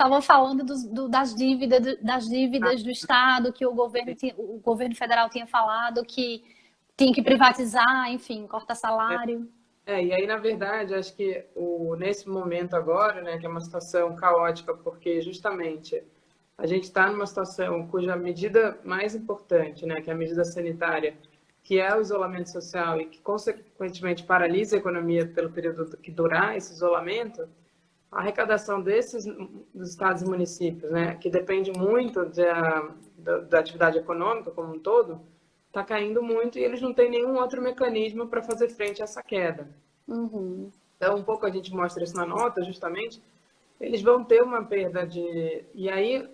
estava falando das dívidas do Estado, que o governo federal tinha falado que tinha que privatizar, enfim, cortar salário. E aí, na verdade, acho que nesse momento agora, né, que é uma situação caótica, porque justamente a gente está numa situação cuja medida mais importante, né, que é a medida sanitária, que é o isolamento social e que, consequentemente, paralisa a economia pelo período que durar esse isolamento, a arrecadação dos estados e municípios, né, que depende muito da atividade econômica como um todo, está caindo muito e eles não têm nenhum outro mecanismo para fazer frente a essa queda. Uhum. Então, um pouco a gente mostra isso na nota, justamente, eles vão ter uma perda de... E aí,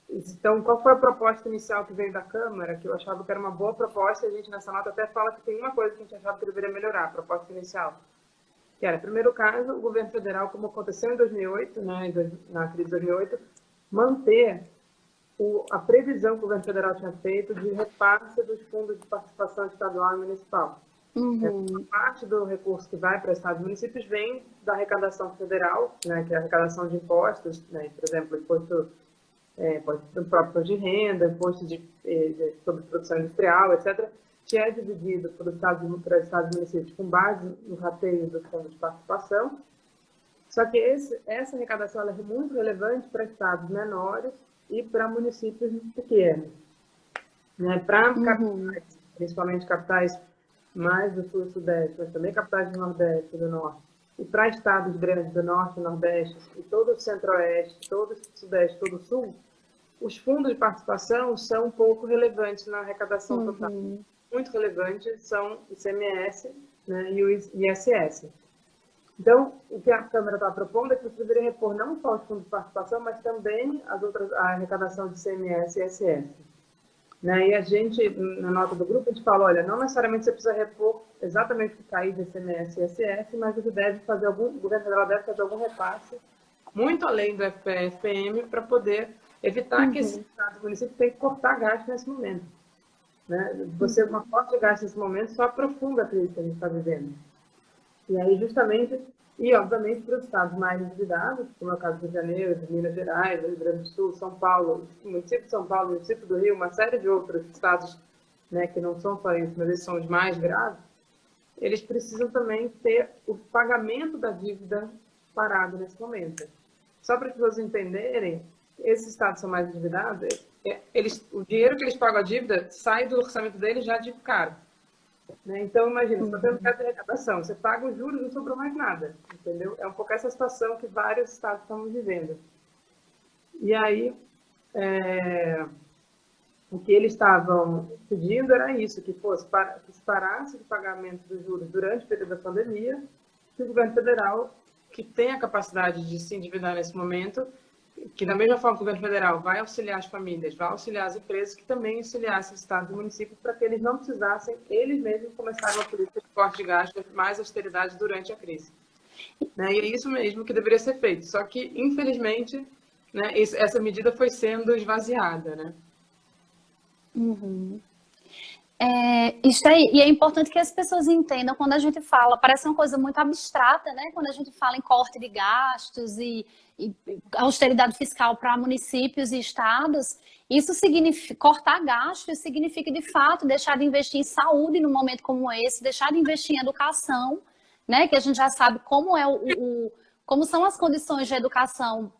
então, qual foi a proposta inicial que veio da Câmara, que eu achava que era uma boa proposta, e a gente nessa nota até fala que tem uma coisa que a gente achava que deveria melhorar, a proposta inicial, que era, primeiro caso, o governo federal, como aconteceu em 2008, né, na crise de 2008, manter a previsão que o governo federal tinha feito de repasse dos fundos de participação estadual e municipal. Uhum. Parte do recurso que vai para estados e municípios vem da arrecadação federal, né, que é a arrecadação de impostos, né, por exemplo, imposto próprio de renda, imposto sobre produção industrial, etc., que é dividido para estados e municípios com base no rateio do fundo de participação. Só que essa arrecadação ela é muito relevante para estados menores e para municípios pequenos. Né? Para capitais, principalmente capitais mais do sul e sudeste, mas também capitais do nordeste e do norte, e para estados grandes do norte e nordeste, e todo o centro-oeste, todo o sudeste, todo o sul, os fundos de participação são um pouco relevantes na arrecadação total. Muito relevantes são o ICMS, né, e o ISS. Então, o que a Câmara está propondo é que você deveria repor não só os fundos de participação, mas também a arrecadação de ICMS e ISS. Né? E a gente, na nota do grupo, a gente fala, olha, não necessariamente você precisa repor exatamente o que cair de ICMS e ISS, mas você deve fazer o governo federal deve fazer algum repasse, muito além do FPE-FPM, para poder evitar que esses estados e municípios tenham que cortar gasto nesse momento. Né? Você, uma corte de gasto nesse momento, só aprofunda a crise que a gente está vivendo. E aí, justamente, e obviamente para os estados mais endividados, como é o caso do Rio de Janeiro, de Minas Gerais, do Rio Grande do Sul, São Paulo, o município de São Paulo, o município do Rio, uma série de outros estados, né, que não são só isso, mas eles são os mais graves, eles precisam também ter o pagamento da dívida parado nesse momento. Só para que vocês entenderem, esses estados são mais endividados, o dinheiro que eles pagam a dívida sai do orçamento deles já de cara. Né? Então, imagina, você está tendo queda de arrecadação, você paga os juros e não sobrou mais nada, entendeu? É um pouco essa situação que vários estados estão vivendo. E aí, o que eles estavam pedindo era isso, que se parasse o pagamento dos juros durante o período da pandemia, que o governo federal, que tem a capacidade de se endividar nesse momento, que da mesma forma que o governo federal vai auxiliar as famílias, vai auxiliar as empresas, que também auxiliassem os estados e municípios para que eles não precisassem, eles mesmos, começarem uma política de corte de gastos, mais austeridade durante a crise. Né? E é isso mesmo que deveria ser feito. Só que, infelizmente, né, essa medida foi sendo esvaziada. Né? Isso aí, e é importante que as pessoas entendam quando a gente fala, parece uma coisa muito abstrata, né? Quando a gente fala em corte de gastos e austeridade fiscal para municípios e estados, isso significa cortar gastos, significa de fato deixar de investir em saúde num momento como esse, deixar de investir em educação, né? Que a gente já sabe como como são as condições de educação,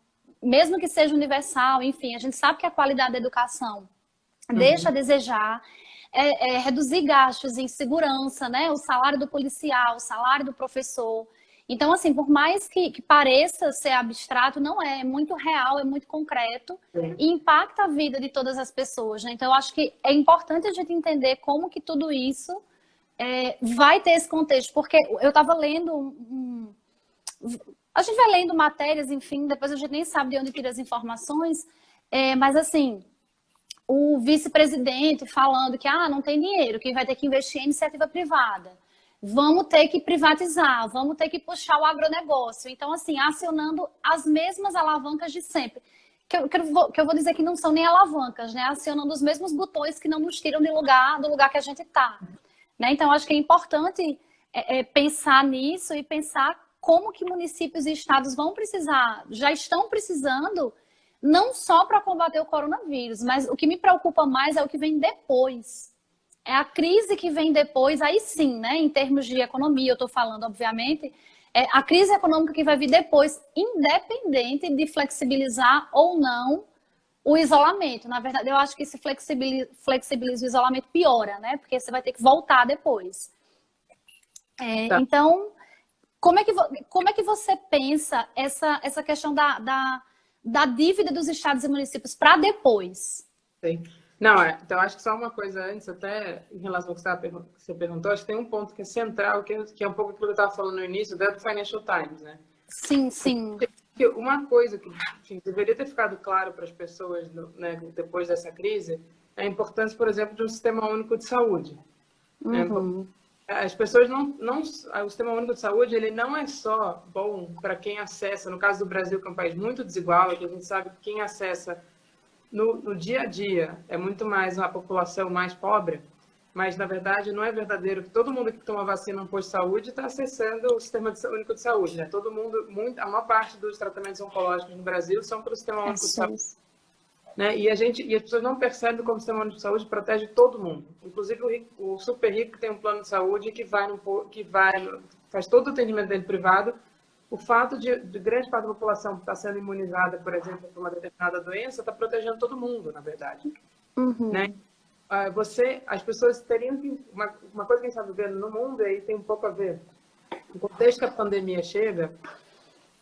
mesmo que seja universal, enfim, a gente sabe que a qualidade da educação deixa a desejar. Reduzir gastos em segurança, né? O salário do policial, o salário do professor. Então, assim, por mais que pareça ser abstrato, não é. É muito real, é muito concreto e impacta a vida de todas as pessoas, né? Então, eu acho que é importante a gente entender como que tudo isso vai ter esse contexto. Porque eu estava lendo a gente vai lendo matérias, enfim, depois a gente nem sabe de onde tira as informações, mas, assim, o vice-presidente falando que não tem dinheiro, que vai ter que investir em iniciativa privada. Vamos ter que privatizar, vamos ter que puxar o agronegócio. Então, assim, acionando as mesmas alavancas de sempre. Que eu vou dizer que não são nem alavancas, né? Acionando os mesmos botões que não nos tiram do lugar que a gente está. Né? Então, acho que é importante pensar nisso e pensar como que municípios e estados vão precisar, já estão precisando, não só para combater o coronavírus, mas o que me preocupa mais é o que vem depois. É a crise que vem depois, aí sim, né, em termos de economia, eu estou falando, obviamente, é a crise econômica que vai vir depois, independente de flexibilizar ou não o isolamento. Na verdade, eu acho que se flexibiliza o isolamento, piora, né? Porque você vai ter que voltar depois. Tá. Então, como é que você pensa essa questão da dívida dos estados e municípios para depois? Sim. Não, então acho que só uma coisa antes, até em relação ao que você perguntou, acho que tem um ponto que é central, que é um pouco aquilo que eu estava falando no início, do Financial Times, né? Sim, sim. Uma coisa que, enfim, deveria ter ficado claro para as pessoas, né, depois dessa crise é a importância, por exemplo, de um sistema único de saúde. Uhum. As pessoas o sistema único de saúde, ele não é só bom para quem acessa, no caso do Brasil, que é um país muito desigual, que a gente sabe que quem acessa no dia a dia é muito mais a população mais pobre, mas na verdade não é verdadeiro que todo mundo que toma vacina no posto de saúde está acessando o sistema único de saúde, né? Todo mundo, a maior parte dos tratamentos oncológicos no Brasil são pelo sistema único de saúde. Né? E as pessoas não percebem como o sistema único de saúde protege todo mundo, inclusive o super rico que tem um plano de saúde que faz todo o atendimento dele privado. O fato de grande parte da população estar sendo imunizada, por exemplo, por uma determinada doença, está protegendo todo mundo, na verdade. Uhum. Né? As pessoas teriam que... Uma coisa que a gente está vivendo no mundo, e aí tem um pouco a ver, no contexto que a pandemia chega,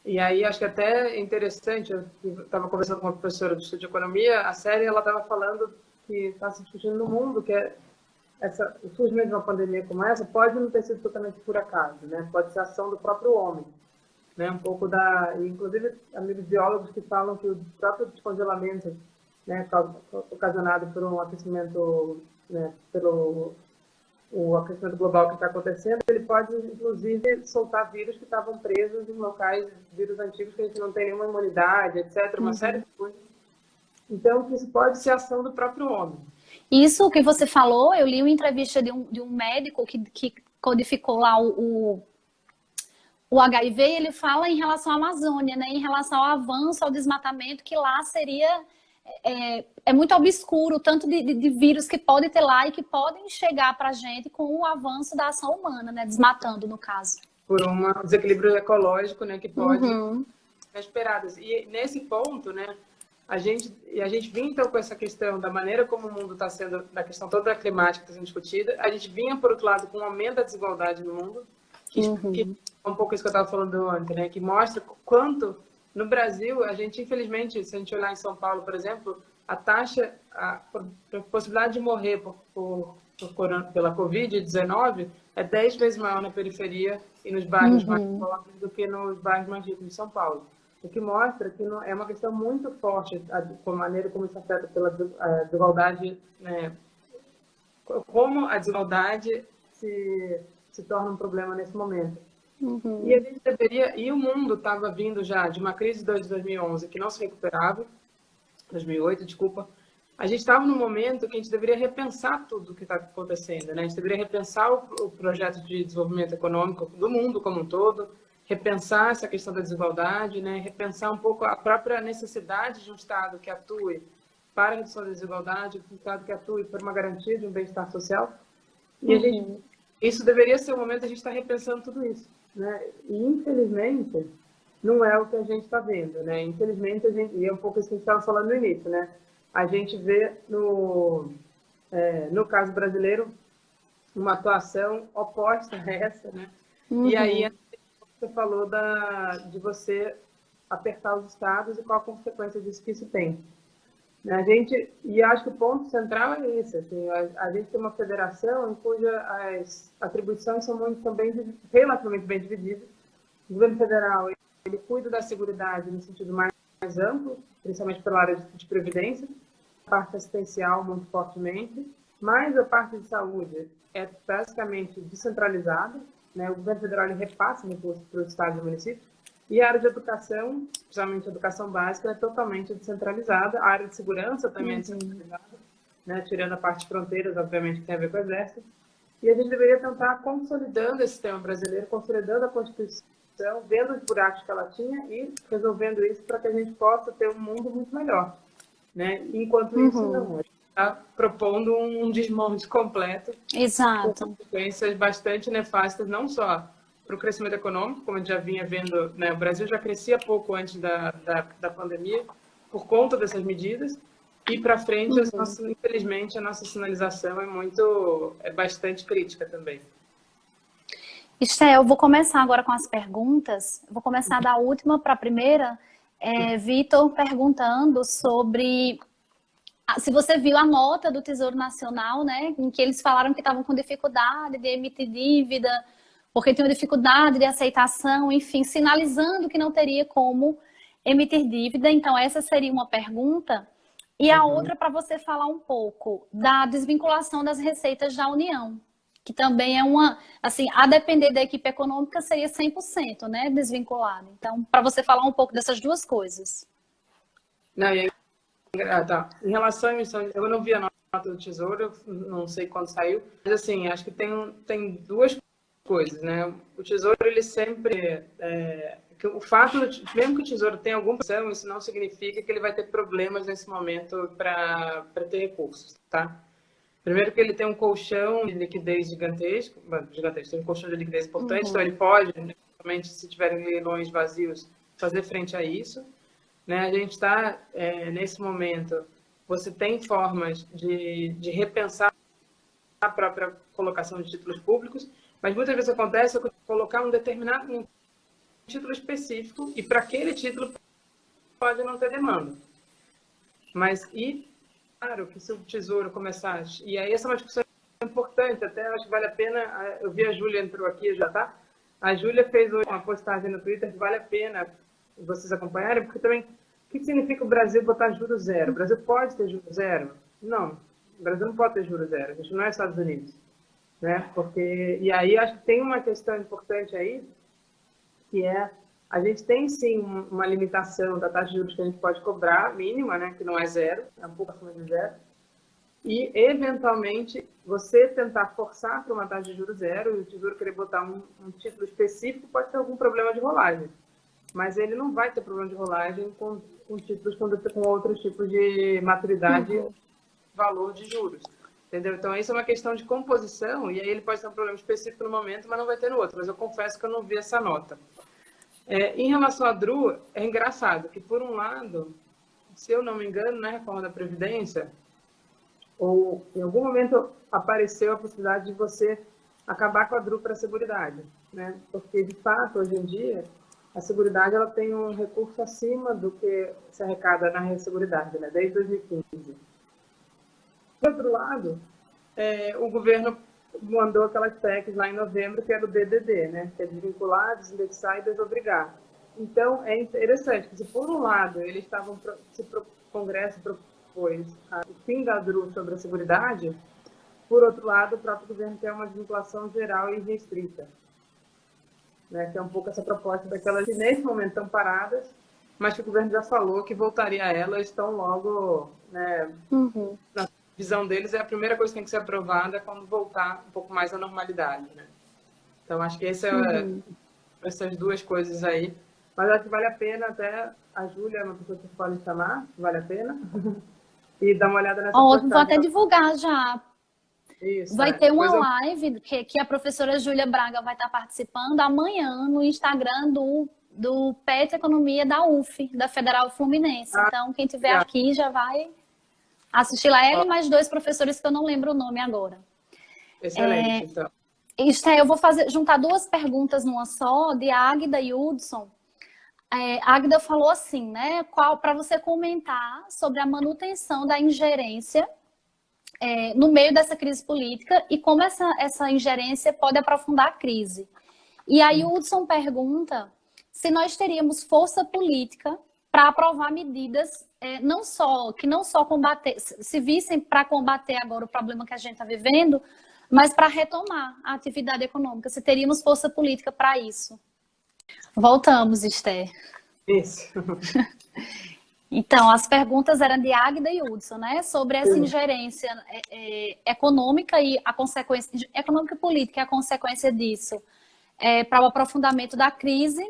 e aí acho que até é interessante, eu estava conversando com uma professora do Estudo de Economia, a série ela estava falando que está se discutindo no mundo, que o surgimento de uma pandemia como essa pode não ter sido totalmente por acaso, né? Pode ser ação do próprio homem. Né, um pouco inclusive amigos biólogos que falam que o próprio descongelamento, né, ocasionado por um aquecimento, né, pelo o aquecimento global que está acontecendo, ele pode inclusive soltar vírus que estavam presos em locais, vírus antigos que a gente não tem nenhuma imunidade, etc, uma série de coisas. Então, isso pode ser ação do próprio homem. Isso que você falou, eu li uma entrevista de um médico que codificou lá o HIV, ele fala em relação à Amazônia, né? Em relação ao avanço, ao desmatamento, que lá seria muito obscuro, tanto de vírus que pode ter lá e que podem chegar para a gente com o avanço da ação humana, né? Desmatando, no caso. Por um desequilíbrio ecológico, né? Que pode ser esperadas. E nesse ponto, né? A gente vinha então com essa questão da maneira como o mundo está sendo, da questão toda climática que está sendo discutida, a gente vinha, por outro lado, com um aumento da desigualdade no mundo, que é um pouco isso que eu estava falando ontem, né? Que mostra quanto, no Brasil, a gente, infelizmente, se a gente olhar em São Paulo, por exemplo, a taxa, a possibilidade de morrer pela Covid-19 é 10 vezes maior na periferia e nos bairros mais pobres do que nos bairros mais ricos de São Paulo. O que mostra que é uma questão muito forte a maneira como isso afeta pela desigualdade, né? Como a desigualdade se torna um problema nesse momento. E a gente e o mundo estava vindo já de uma crise de 2011 que não se recuperava, 2008, desculpa. A gente estava num momento que a gente deveria repensar tudo o que está acontecendo, né? A gente deveria repensar o projeto de desenvolvimento econômico do mundo como um todo, repensar essa questão da desigualdade, né? Repensar um pouco a própria necessidade de um Estado que atue para a redução da desigualdade, um Estado que atue por uma garantia de um bem-estar social. E isso deveria ser o momento de a gente estar repensando tudo isso, né? E, infelizmente, não é o que a gente está vendo, né? Infelizmente, e é um pouco isso que a gente estava falando no início, né? A gente vê, no caso brasileiro, uma atuação oposta a essa, né? E aí, você falou de você apertar os estados e qual a consequência disso que isso tem. E acho que o ponto central é esse. Assim, a gente tem uma federação em cujas atribuições são relativamente bem divididas. O governo federal ele cuida da seguridade no sentido mais amplo, principalmente pela área de previdência, a parte assistencial muito fortemente, mas a parte de saúde é basicamente descentralizada, né? O governo federal ele repassa recursos para os estados e municípios, e a área de educação, principalmente a educação básica, é totalmente descentralizada. A área de segurança também é descentralizada, né? Tirando a parte de fronteiras, obviamente, que tem a ver com o Exército. E a gente deveria tentar consolidando esse sistema brasileiro, consolidando a Constituição, vendo os buracos que ela tinha e resolvendo isso para que a gente possa ter um mundo muito melhor, né? Enquanto isso, não. A gente está propondo um desmonte completo, Exato. com consequências bastante nefastas, não só para o crescimento econômico, como a gente já vinha vendo, né? O Brasil já crescia pouco antes da pandemia, por conta dessas medidas, e para frente, infelizmente, a nossa sinalização é bastante crítica também. Esté, eu vou começar agora com as perguntas. Vou começar da última para a primeira. Vitor perguntando sobre se você viu a nota do Tesouro Nacional, né, em que eles falaram que estavam com dificuldade de emitir dívida, porque tinham dificuldade de aceitação, enfim, sinalizando que não teria como emitir dívida. Então, essa seria uma pergunta. E a outra para você falar um pouco da desvinculação das receitas da União, que também é uma, assim, a depender da equipe econômica seria 100%, né, desvinculada. Então, para você falar um pouco dessas duas coisas. Não, tá. Em relação à emissão, eu não vi a nota do Tesouro, eu não sei quando saiu, mas assim, acho que tem duas coisas, né? O Tesouro, ele sempre... o fato, mesmo que o Tesouro tenha alguma posição, isso não significa que ele vai ter problemas nesse momento para ter recursos, tá? Primeiro que ele tem um colchão de liquidez gigantesco, tem um colchão de liquidez importante, então ele pode, principalmente se tiverem leilões vazios, fazer frente a isso. Né? A gente está, nesse momento, você tem formas de repensar a própria colocação de títulos públicos, mas muitas vezes acontece colocar um determinado título específico e para aquele título pode não ter demanda. Mas, claro, que se o Tesouro começar... E aí essa é uma discussão importante, até acho que vale a pena... Eu vi a Júlia entrou aqui, já tá? A Júlia fez uma postagem no Twitter que vale a pena vocês acompanharem, porque também... O que significa o Brasil botar juros zero? O Brasil pode ter juros zero? Não, o Brasil não pode ter juros zero, a gente não é Estados Unidos. Né? E aí acho que tem uma questão importante aí, que a gente tem sim uma limitação da taxa de juros que a gente pode cobrar, mínima, né? Que não é zero, é um pouco acima de zero. E, eventualmente, você tentar forçar para uma taxa de juros zero e o Tesouro querer botar um título específico pode ter algum problema de rolagem. Mas ele não vai ter problema de rolagem com títulos com outros tipos de maturidade e valor de juros. Entendeu? Então, isso é uma questão de composição, e aí ele pode ter um problema específico no momento, mas não vai ter no outro. Mas eu confesso que eu não vi essa nota. Em relação à DRU, é engraçado que, por um lado, se eu não me engano, na reforma da Previdência, ou em algum momento apareceu a possibilidade de você acabar com a DRU para a Seguridade, né? Porque, de fato, hoje em dia, a Seguridade ela tem um recurso acima do que se arrecada na Seguridade, né? Desde 2015. Por outro lado, o governo mandou aquelas PECs lá em novembro, que era o DDD, né? Que é desvincular, desindexar e desobrigar. Então, é interessante que, se por um lado, eles estavam, o Congresso propôs o fim da DRU sobre a Seguridade, por outro lado, o próprio governo quer uma desvinculação geral e restrita. Né, que é um pouco essa proposta daquelas que nesse momento estão paradas, mas que o governo já falou que voltaria a elas tão logo, né, na visão deles, a primeira coisa que tem que ser aprovada quando voltar um pouco mais à normalidade. Né? Então, acho que essas duas coisas aí. Mas acho que vale a pena até a Júlia, é uma pessoa que pode chamar, vale a pena, e dar uma olhada nessa postagem. Vou até divulgar já. Isso, vai ter uma live que a professora Júlia Braga vai estar participando amanhã no Instagram do PET Economia da UF, da Federal Fluminense. Então, quem estiver aqui já vai assistir lá. Ela e mais dois professores que eu não lembro o nome agora. Excelente, então. Eu vou juntar duas perguntas numa só, de Águida e Hudson. A Águida falou assim, né? Para você comentar sobre a manutenção da ingerência no meio dessa crise política e como essa ingerência pode aprofundar a crise. E aí o Hudson pergunta se nós teríamos força política para aprovar medidas que não só combater, se vissem para combater agora o problema que a gente está vivendo, mas para retomar a atividade econômica, se teríamos força política para isso. Voltamos, Esther. Isso. Então, as perguntas eram de Águida e Hudson, né? Sobre essa ingerência econômica e a consequência econômica e política e a consequência disso para o aprofundamento da crise.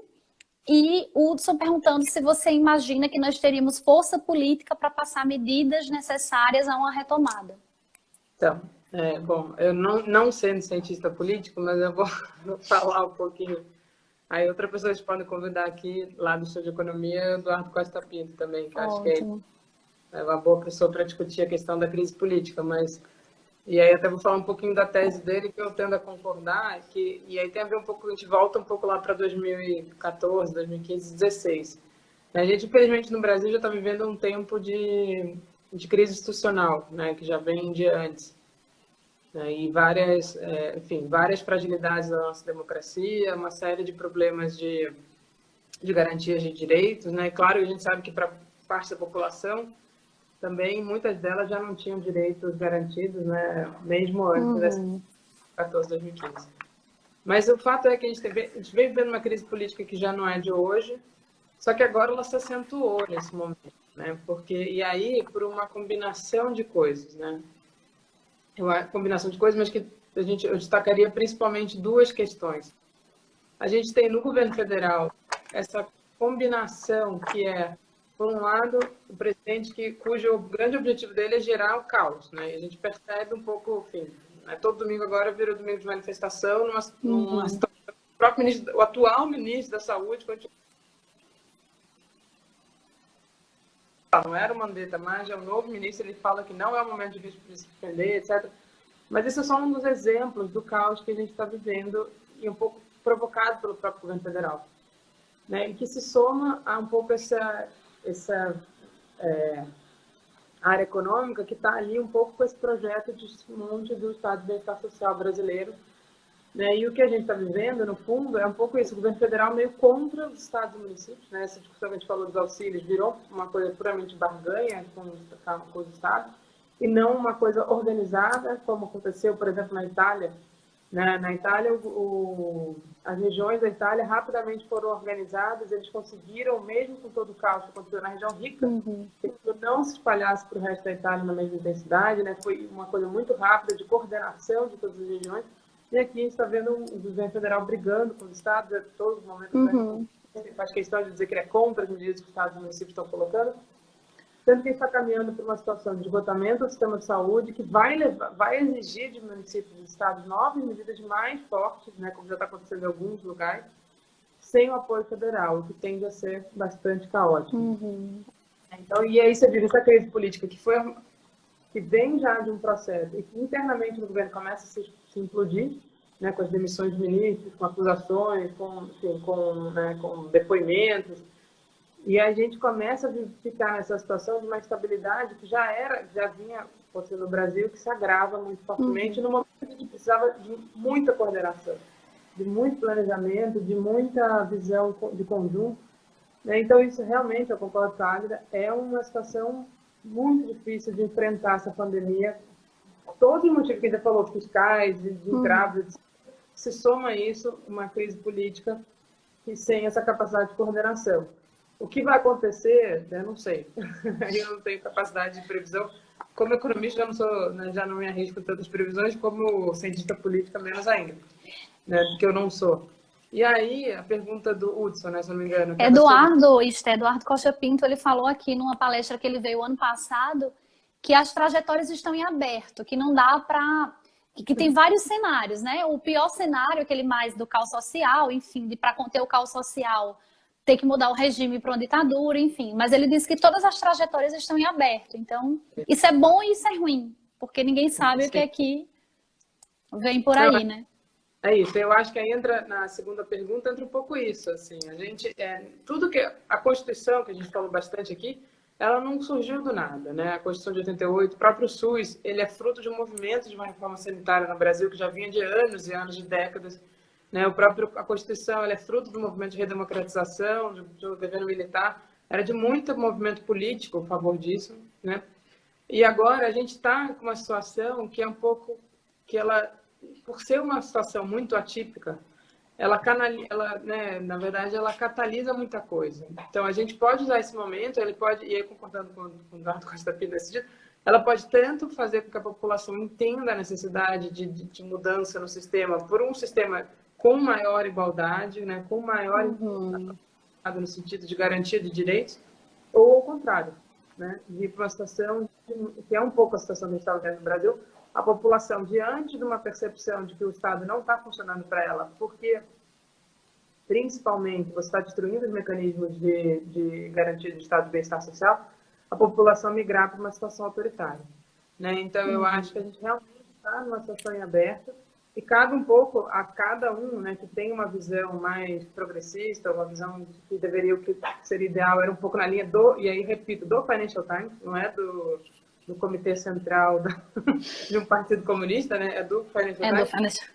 E o Hudson perguntando se você imagina que nós teríamos força política para passar medidas necessárias a uma retomada. Então, bom, eu não sendo cientista político, mas eu vou falar um pouquinho. Aí outra pessoa que pode convidar aqui, lá do Estudo de Economia, é o Eduardo Costa Pinto também, que acho que é uma boa pessoa para discutir a questão da crise política, mas... E aí até vou falar um pouquinho da tese dele, que eu tendo a concordar, e aí tem a ver um pouco, a gente volta um pouco lá para 2014, 2015, 2016. A gente, infelizmente, no Brasil já está vivendo um tempo de crise institucional, né, que já vem de antes. Né, e várias, enfim, várias fragilidades da nossa democracia, uma série de problemas de garantias de direitos. Né? Claro, a gente sabe que para parte da população, também muitas delas já não tinham direitos garantidos, né? Mesmo antes dessa 2014, 2015. Mas o fato é que a gente vem vivendo uma crise política que já não é de hoje, só que agora ela se acentuou nesse momento, né? E aí, por uma combinação de coisas, né? Uma combinação de coisas, mas que eu destacaria principalmente duas questões. A gente tem no governo federal essa combinação que é, por um lado, o presidente cujo grande objetivo dele é gerar o caos, né? E a gente percebe um pouco, enfim, né? Todo domingo agora vira domingo de manifestação, numa situação, o atual ministro da Saúde não era o Mandetta, mas é o novo ministro, ele fala que não é o momento de se defender, etc. Mas esse é só um dos exemplos do caos que a gente está vivendo e um pouco provocado pelo próprio governo federal, né? E que se soma a um pouco essa área econômica que está ali um pouco com esse projeto de desmonte do Estado de Bem-Estar Social brasileiro, né? E o que a gente está vivendo, no fundo, é um pouco isso, o governo federal meio contra os estados e municípios, né? Essa discussão que a gente falou dos auxílios virou uma coisa puramente barganha com os estados, e não uma coisa organizada, como aconteceu, por exemplo, na Itália. Na Itália, as regiões da Itália rapidamente foram organizadas, eles conseguiram, mesmo com todo o caos que aconteceu na região rica, que aquilo não se espalhasse para o resto da Itália na mesma intensidade, né? Foi uma coisa muito rápida de coordenação de todas as regiões. E aqui a gente está vendo o governo federal brigando com os estados, a todos os momentos, faz questão de dizer que ele é contra as medidas que os estados e municípios estão colocando. Tanto que está caminhando para uma situação de esgotamento do sistema de saúde que vai exigir de municípios e estados novas medidas mais fortes, né, como já está acontecendo em alguns lugares, sem o apoio federal, o que tende a ser bastante caótico. Então, e aí você diz, essa crise política que vem já de um processo e que internamente no governo começa a se implodir, né, com as demissões de ministros, com acusações, com depoimentos. E a gente começa a ficar nessa situação de uma estabilidade que já vinha acontecendo no Brasil, que se agrava muito fortemente no momento que precisava de muita coordenação, de muito planejamento, de muita visão de conjunto. Então, isso realmente, eu concordo com a Águida, é uma situação muito difícil de enfrentar essa pandemia. Todos os motivos que a gente falou, fiscais, de entraves, se soma a isso uma crise política e sem essa capacidade de coordenação. O que vai acontecer, eu não sei. Eu não tenho capacidade de previsão. Como economista, já não me arrisco tantas previsões, como cientista política, menos ainda, né? Porque eu não sou. E aí, a pergunta do Hudson, né, se não me engano. Eduardo Costa Pinto, ele falou aqui numa palestra que ele veio ano passado, que as trajetórias estão em aberto, que não dá para... que tem vários cenários, né? O pior cenário, aquele mais do caos social, enfim, para conter o caos social, ter que mudar o regime para uma ditadura, enfim. Mas ele disse que todas as trajetórias estão em aberto. Então, isso é bom e isso é ruim, porque ninguém sabe o que é que vem por aí, né? É isso. Eu acho que aí entra, na segunda pergunta, entra um pouco isso, assim. A gente, tudo que... A Constituição, que a gente falou bastante aqui, ela não surgiu do nada, né? A Constituição de 88, o próprio SUS, ele é fruto de um movimento de uma reforma sanitária no Brasil que já vinha de anos e anos, de décadas, né? A Constituição, ela é fruto do movimento de redemocratização, do governo militar, era de muito movimento político a favor disso, né? E agora a gente está com uma situação que é um pouco, que ela, por ser uma situação muito atípica, na verdade, ela catalisa muita coisa. Então, a gente pode usar esse momento, e aí concordando com o Eduardo Costa Pinto nesse dia, ela pode tanto fazer com que a população entenda a necessidade de mudança no sistema, por um sistema com maior igualdade, né, com maior no sentido de garantia de direitos, ou ao contrário, né, de uma situação que é um pouco a situação que a gente está vivendo no Brasil, a população, diante de uma percepção de que o Estado não está funcionando para ela, porque, principalmente, você está destruindo os mecanismos de garantia do Estado de bem-estar social, a população migrar para uma situação autoritária. Né? Então, eu acho que a gente realmente está numa situação em aberto e cabe um pouco a cada um, né, que tem uma visão mais progressista, uma visão que deveria, o que seria ideal, era um pouco na linha do, e aí repito, do Financial Times, não é do Comitê Central de um partido comunista, né? É do Financial Times.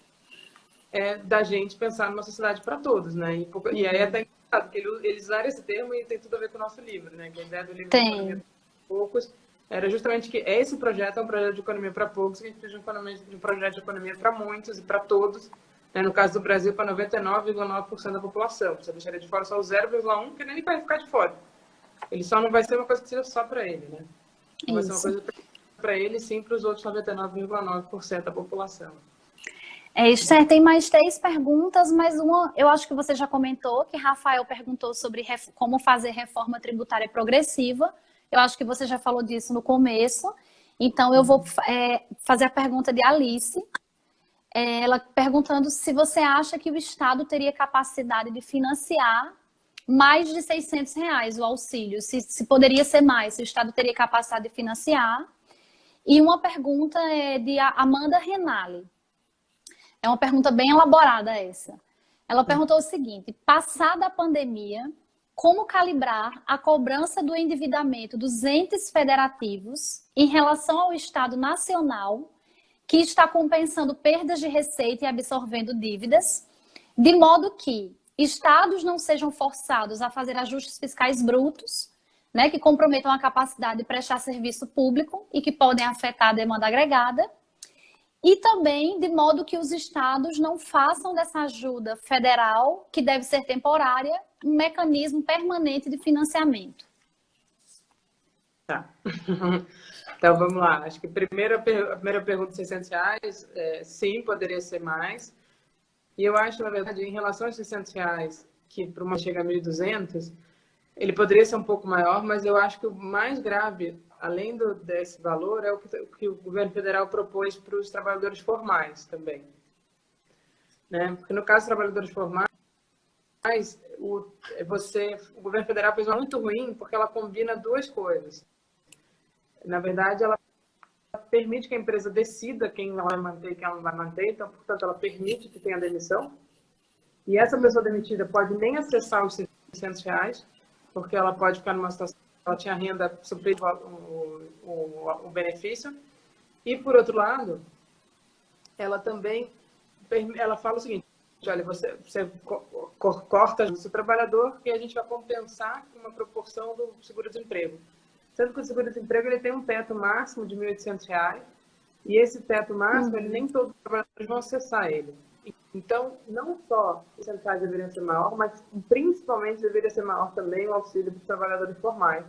É da gente pensar numa sociedade para todos, né? E aí até engraçado, porque eles usaram esse termo e tem tudo a ver com o nosso livro, né? Que a ideia do livro de economia para poucos era justamente que esse projeto é um projeto de economia para poucos, que a gente precisa de um projeto de economia para muitos e para todos. Né? No caso do Brasil, para 99,9% da população. Você deixaria de fora só o 0,1%, que nem vai ficar de fora. Ele só não vai ser uma coisa que seja só para ele, né? Não vai ser uma coisa para ele, sim, para os outros 99,9% da população. Esther, tem mais 3 perguntas, mas uma eu acho que você já comentou, que Rafael perguntou sobre como fazer reforma tributária progressiva. Eu acho que você já falou disso no começo. Então, eu vou fazer a pergunta de Alice. Ela perguntando se você acha que o Estado teria capacidade de financiar mais de R$600 o auxílio. Se poderia ser mais, se o Estado teria capacidade de financiar. E uma pergunta é de Amanda Renali. É uma pergunta bem elaborada essa. Ela perguntou o seguinte: passada a pandemia, como calibrar a cobrança do endividamento dos entes federativos em relação ao Estado nacional, que está compensando perdas de receita e absorvendo dívidas, de modo que estados não sejam forçados a fazer ajustes fiscais brutos, né, que comprometam a capacidade de prestar serviço público e que podem afetar a demanda agregada, e também de modo que os estados não façam dessa ajuda federal, que deve ser temporária, um mecanismo permanente de financiamento. Tá. Então, vamos lá. Acho que a primeira pergunta de R$600, sim, poderia ser mais. E eu acho, na verdade, em relação aos R$600, que para uma chega a 1.200, ele poderia ser um pouco maior, mas eu acho que o mais grave, além desse valor, é o que o governo federal propôs para os trabalhadores formais também. Né? Porque no caso dos trabalhadores formais, o governo federal fez uma muito ruim porque ela combina 2 coisas. Na verdade, ela permite que a empresa decida quem ela vai manter e quem ela não vai manter, então, portanto, ela permite que tenha demissão. E essa pessoa demitida pode nem acessar os R$600, porque ela pode ficar numa situação que ela tinha renda superior o benefício. E, por outro lado, ela também fala o seguinte: olha, você corta o seu trabalhador e a gente vai compensar uma proporção do seguro-desemprego. Sendo que o seguro-desemprego ele tem um teto máximo de R$1.800 e esse teto máximo, nem todos os trabalhadores vão acessar ele. Então, não só os R$600 deveriam ser maior, mas principalmente deveria ser maior também o auxílio para os trabalhadores formais,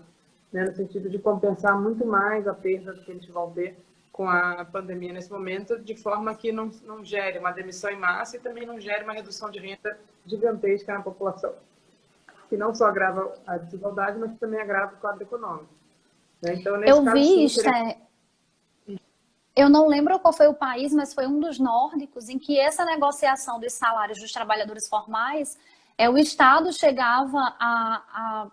né, no sentido de compensar muito mais a perda que eles vão ter com a pandemia nesse momento, de forma que não gere uma demissão em massa e também não gere uma redução de renda gigantesca na população, que não só agrava a desigualdade, mas também agrava o quadro econômico. Né? Então, nesse caso, sim, seria... Eu não lembro qual foi o país, mas foi um dos nórdicos em que essa negociação dos salários dos trabalhadores formais, o Estado chegava a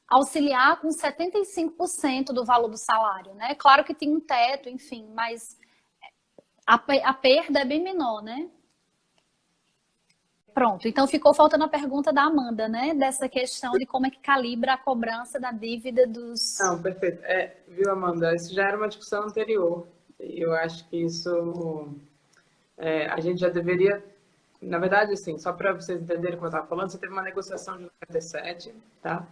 auxiliar com 75% do valor do salário, né? Claro que tem um teto, enfim, mas a perda é bem menor, né? Pronto, então ficou faltando a pergunta da Amanda, né? Dessa questão de como é que calibra a cobrança da dívida dos... Não, perfeito. Viu, Amanda? Isso já era uma discussão anterior. Eu acho que isso a gente já deveria... Na verdade, assim, só para vocês entenderem como eu estava falando, você teve uma negociação de 97, tá?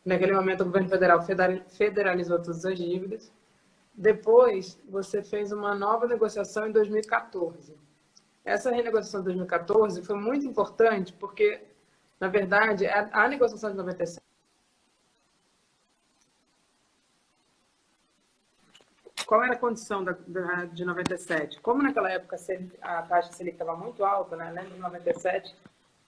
Naquele momento, o governo federal federalizou todas as dívidas. Depois, você fez uma nova negociação em 2014. Essa renegociação de 2014 foi muito importante porque, na verdade, a negociação de 97 qual era a condição de 97? Como naquela época a taxa Selic estava muito alta, né? Lembra de 97,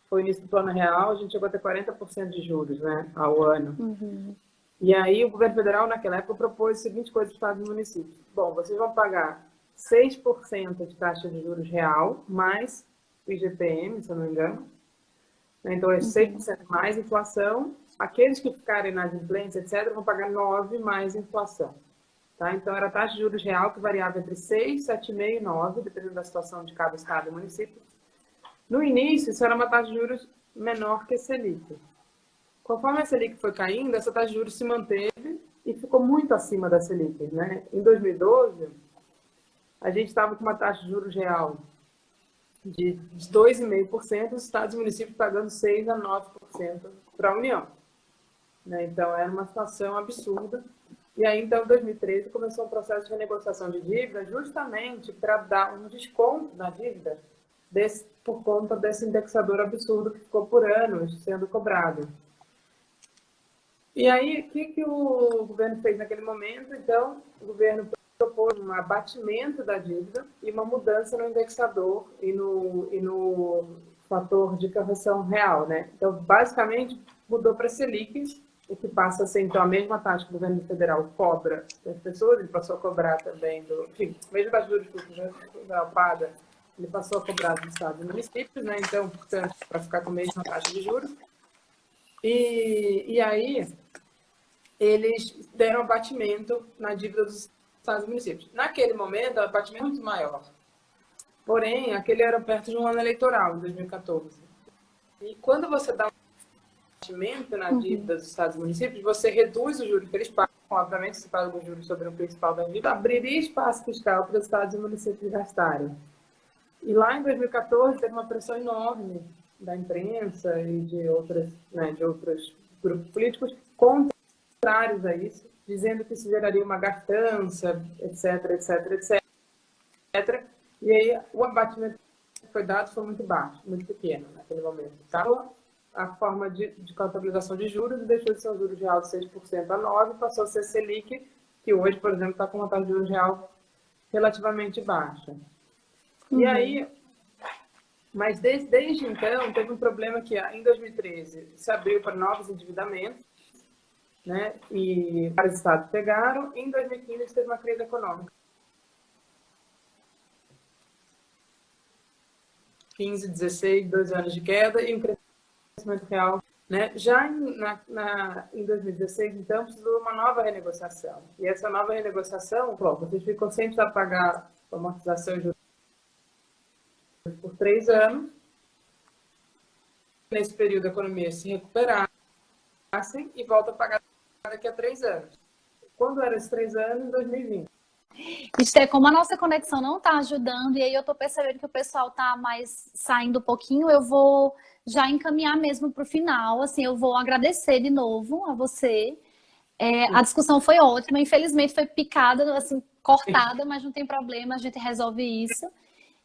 foi o início do Plano Real, a gente chegou a ter 40% de juros, né, ao ano. Uhum. E aí o governo federal, naquela época, propôs a seguinte coisa para os estados e municípios. Bom, vocês vão pagar 6% de taxa de juros real, mais o IGPM, se eu não me engano. Então, é 6% mais inflação. Aqueles que ficarem inadimplentes, etc., vão pagar 9% mais inflação. Tá? Então, era a taxa de juros real que variava entre 6, 7,5% e 9%, dependendo da situação de cada estado e município. No início, isso era uma taxa de juros menor que a Selic. Conforme a Selic foi caindo, essa taxa de juros se manteve e ficou muito acima da Selic, né? Em 2012, a gente estava com uma taxa de juros real de 2,5%, os estados e municípios pagando 6% a 9% para a União. Né? Então, era uma situação absurda. E aí, então, em 2013, começou um processo de renegociação de dívida justamente para dar um desconto na dívida por conta desse indexador absurdo que ficou por anos sendo cobrado. E aí, o que o governo fez naquele momento? Então, o governo propôs um abatimento da dívida e uma mudança no indexador e no fator de correção real, né? Então, basicamente, mudou para a Selic, o que passa a ser, então, a mesma taxa que o governo federal cobra das pessoas, ele passou a cobrar também enfim, mesmo das juros que o governo federal paga, ele passou a cobrar dos estados e municípios, né? Então, portanto, para ficar com a mesma taxa de juros. E aí, eles deram abatimento na dívida dos estados e municípios. Naquele momento, o abatimento muito maior. Porém, aquele era perto de um ano eleitoral, em 2014. E quando você dá um abatimento na dívida dos estados e municípios, você reduz o juros que eles pagam. Obviamente, se paga os juros sobre o principal da dívida, abriria espaço fiscal para os estados e municípios gastarem. E lá em 2014, teve uma pressão enorme da imprensa e de outros grupos políticos contrários a isso, dizendo que isso geraria uma gastança, etc, etc, etc. E aí o abatimento que foi dado foi muito baixo, muito pequeno naquele momento. Então, a forma de contabilização de juros deixou de ser um juros real de 6% a 9%, passou a ser Selic, que hoje, por exemplo, está com uma taxa de juros real relativamente baixa. E aí, mas desde então, teve um problema que em 2013 se abriu para novos endividamentos, né? E vários estados pegaram. Em 2015 teve uma crise econômica. 15, 16, 2 anos de queda e um crescimento real. Né? Já em 2016, então, precisou de uma nova renegociação. E essa nova renegociação, vocês ficam sem precisar pagar a amortização e juros por 3 anos. Nesse período, a economia se recuperassem e volta a pagar daqui a 3 anos. Quando era esses 3 anos? Em 2020. Esther, como a nossa conexão não está ajudando, e aí eu estou percebendo que o pessoal está mais saindo um pouquinho, eu vou já encaminhar mesmo para o final. Assim, eu vou agradecer de novo a você. A discussão foi ótima, infelizmente foi picada, assim, cortada, mas não tem problema, a gente resolve isso.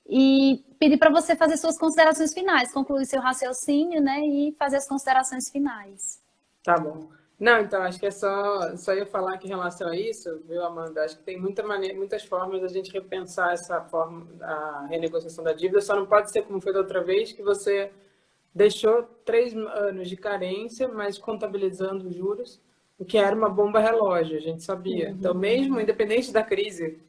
E pedir para você fazer suas considerações finais, concluir seu raciocínio, né, e fazer as considerações finais. Tá bom. Não, então, acho que é só eu falar que em relação a isso, viu, Amanda? Acho que tem muitas formas da gente repensar essa forma, a renegociação da dívida, só não pode ser como foi da outra vez, que você deixou 3 anos de carência, mas contabilizando os juros, o que era uma bomba relógio, a gente sabia. Então, mesmo independente da crise,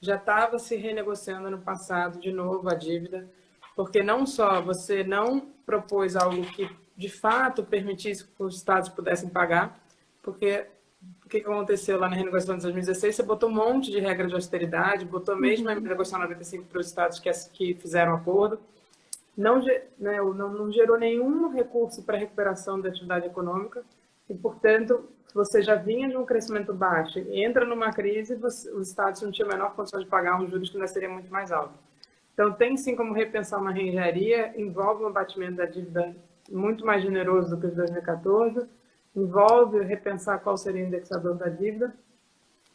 já estava se renegociando no passado de novo a dívida, porque não só você não propôs algo que de fato permitisse que os estados pudessem pagar, porque o que aconteceu lá na renegociação de 2016? Você botou um monte de regra de austeridade, botou mesmo a renegociação 95 para os estados que fizeram acordo, não gerou nenhum recurso para a recuperação da atividade econômica e, portanto, você já vinha de um crescimento baixo, entra numa crise, os estados não tinham a menor condição de pagar uns juros que ainda seria muito mais alto. Então, tem sim como repensar uma reengenharia, envolve um abatimento da dívida muito mais generoso do que o de 2014, envolve repensar qual seria o indexador da dívida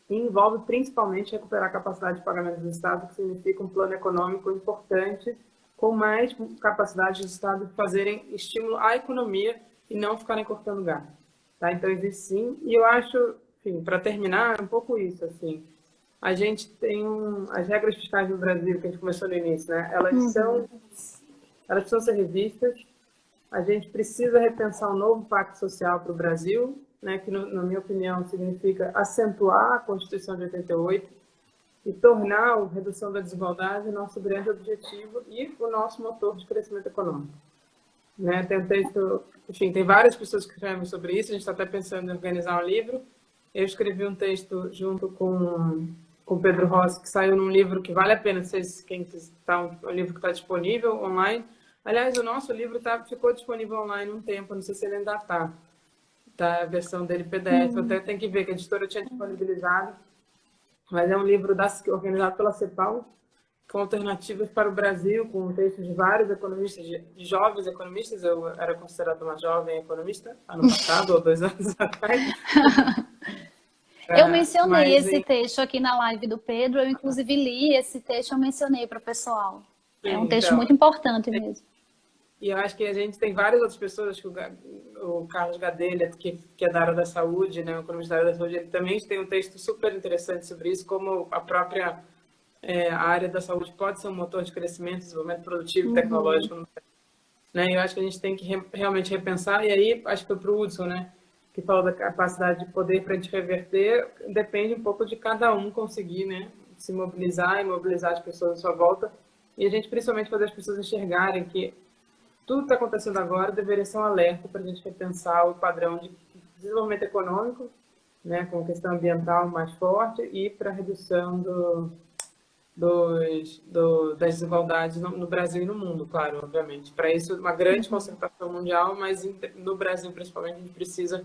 e envolve principalmente recuperar a capacidade de pagamento dos estados, que significa um plano econômico importante, com mais capacidade dos estados de fazerem estímulo à economia e não ficarem cortando gasto. Tá? Então, existe sim. E eu acho, enfim, para terminar, é um pouco isso, assim. a gente tem as regras fiscais no Brasil, que a gente começou no início, né? Elas precisam ser revistas. A gente precisa repensar um novo pacto social para o Brasil, né? Que, na minha opinião, significa acentuar a Constituição de 88 e tornar a redução da desigualdade nosso grande objetivo e o nosso motor de crescimento econômico. Né? Tem um texto, enfim, tem várias pessoas que escrevem sobre isso, a gente está até pensando em organizar um livro. Eu escrevi um texto junto com o Pedro Rossi, que saiu num livro que vale a pena, quem está um livro que está disponível online. Aliás, o nosso livro ficou disponível online um tempo, não sei se ele ainda está. Tá, a versão dele PDF, até tem que ver que a editora tinha disponibilizado. Mas é um livro organizado pela CEPAL, com alternativas para o Brasil, com textos de vários economistas, de jovens economistas. Eu era considerada uma jovem economista ano passado, ou 2 anos atrás. Eu mencionei esse texto aqui na live do Pedro, eu inclusive li esse texto, eu mencionei para o pessoal. É um texto muito importante mesmo. E eu acho que a gente tem várias outras pessoas, acho que o Carlos Gadelha, que é da área da saúde, né, o economista da área da saúde, ele também tem um texto super interessante sobre isso, como a própria a área da saúde pode ser um motor de crescimento, desenvolvimento produtivo e tecnológico. Né? Eu acho que a gente tem que realmente repensar, e aí acho que foi para o Hudson, né, que falou da capacidade de poder para a gente reverter, depende um pouco de cada um conseguir, né, se mobilizar e mobilizar as pessoas à sua volta, e a gente principalmente fazer as pessoas enxergarem que tudo que está acontecendo agora deveria ser um alerta para a gente repensar o padrão de desenvolvimento econômico, né, com questão ambiental mais forte, e para a redução das desigualdades no Brasil e no mundo, claro, obviamente. Para isso, uma grande concertação mundial, mas no Brasil, principalmente, a gente precisa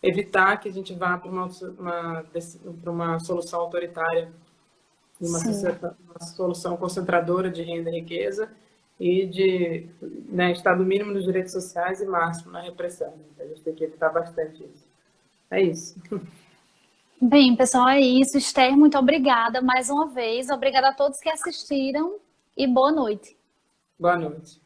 evitar que a gente vá para uma solução autoritária, uma solução concentradora de renda e riqueza, e de estado mínimo nos direitos sociais e máximo na repressão. A gente tem que evitar bastante isso. É isso. Bem, pessoal, é isso. Esther, muito obrigada mais uma vez. Obrigada a todos que assistiram e boa noite. Boa noite.